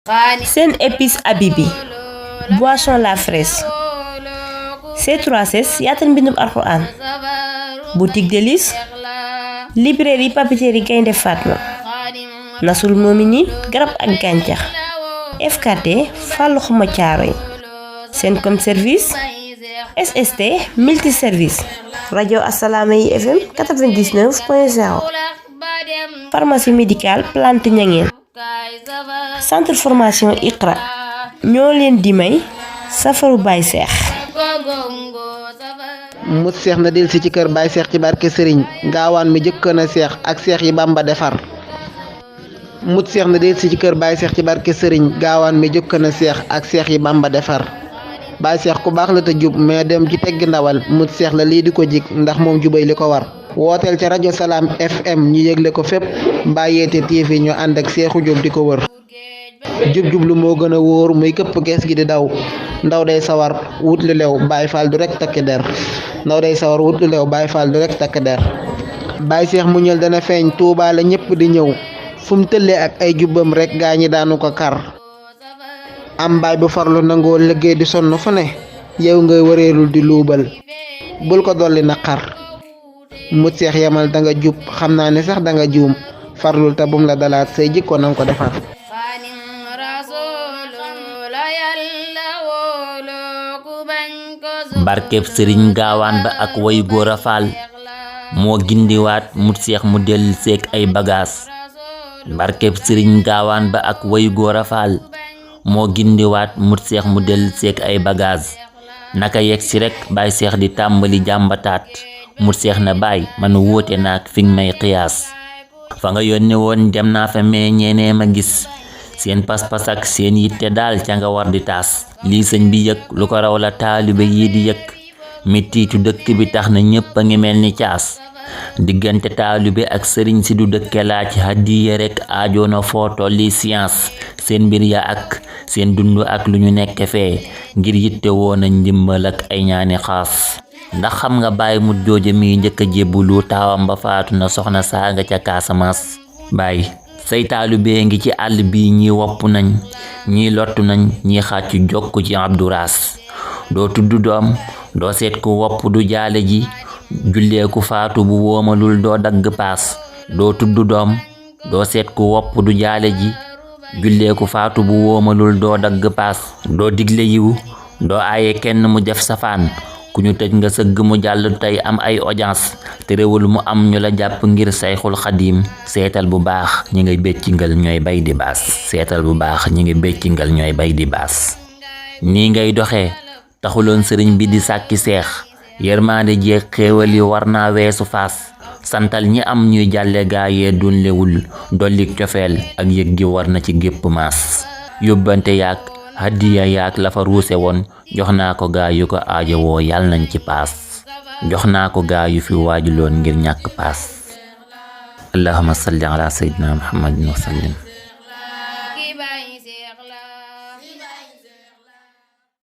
Sen épice Habibi boisson la fraise C3S yaatal mbindum Alxuraan boutique Délices librairie papeterie Gaynde Fatma Nasrul Mominin garab ak gàncax FKT Fallou Xuma Caaroy Sencom service SST multiservice radio Assalaamy FM 99.0 pharmacie médicale Plante Ñangeen centre formation Iqra ñoo leen di may safaru Baye Cheikh mut seex na del si ci kër Baye Cheikh ci barke Serigne gaawaan mi jëkkoon a seex ak seex yi Bamba defar mut seex na del si ci kër Baye Cheikh ci barke Serigne gaawaan mi jëkkoon a seex ak seex yi Bamba defar Baye Cheikh ku baax la te jub mais dem ci tegg ndawal mut seex la lii di ko jik ndax moom jubay li ko war wooteel ca rajo Salaam FM ñu yëgle ko fépp Mbayeete TV ñu ànd ak Seexu Jóob di ko wër jub-jublu moo gën a wóor muy këpp gees gi di daw ndaw day sawar wut lu lew Baye Fall du rek takk der ndaw day sawar wut lu lew Baye Fall du rek takk der Baye Cheikh mu ñël dana feeñ Tuubaa la ñëpp di ñëw fu mu tëllee ak ay jubbam rek gaa ñi daanu ko kar am baay bu farlu nangoo liggéey di sonn fu ne yow ngay wëreelul di luubal bul ko dolli naqar mut seex yamal danga jub xam naa ne sax danga juum farlul te bum la dalaat say jikko nanga ko defar barkeb sëriñ gaawaan ba ak way góor a faal moo gindiwaat mut seex mu del seek ay bagaas barkeb sëriñ gaawaan ba ak way góor a faal moo gindiwaat mut seex mu del seek ay bagaas naka yegg si rek Baye Cheikh di tàmbali jàmbataat mut seex na baay man wóote naak fi nga may xiyaas fa nga yónne woon dem naa fa mais ñeenee ma gis seen pas-pas ak seen yitte daal ca nga war di taas lii sëñ bi yëg lu ko raw la taalibe yi di yëg mettitu dëkk bi tax na ñépp a ngi mel ni caas diggante taalibe ak sëriñ si du dëkke laaj hadiya rek aajoona foo tolli science seen mbir ya ak seen dund ak lu ñu nekk fee ngir yitte woon a ndimbal ak ay ñaani xaas ndax xam nga Baye mut jooje mi njëkk a jébbulu taawam ba faatu na soxna saa nga ca Casamance Baye say taalibe ngi ci àll bi ñi wopp nañ ñi lottu nañ ñi xàcc jokk ci Abdouraas doo tudd doom doo seet ku wopp du jaale ji jullee ku faatu bu woomalul doo dagg paas doo tudd doom doo seet ku wopp du jaale ji jullee ku faatu bu woomalul doo dagg paas doo digle yiw doo aaye kenn mu def safaan ku ñu tëj nga sëgg mu jàll tey am ay audience te réewul mu am ñu la jàpp ngir sayxul xadim seetal bu baax ñi ngay béccingal ñooy bay di baas seetal bu baax ñi ngi béccingal ñooy bay di baas nii ngay doxee taxuloon sëriñ bi di sàkki seex yërmaande jeeg xéewal yi war naa weesu faas santal ñi am ñuy jàlle gaayee dun lewul dollik cofeel ak yëg gi war na ci gépp maas yóbbante yaak hadiya yaak la fa ruuse woon jox naa ko gaa yu ko aajo woo yàlla nañ ci paas jox naa ko gaa yu fi waajuloon ngir ñàkk paas allahumma salli ala sayyidina muhammadin wa sallim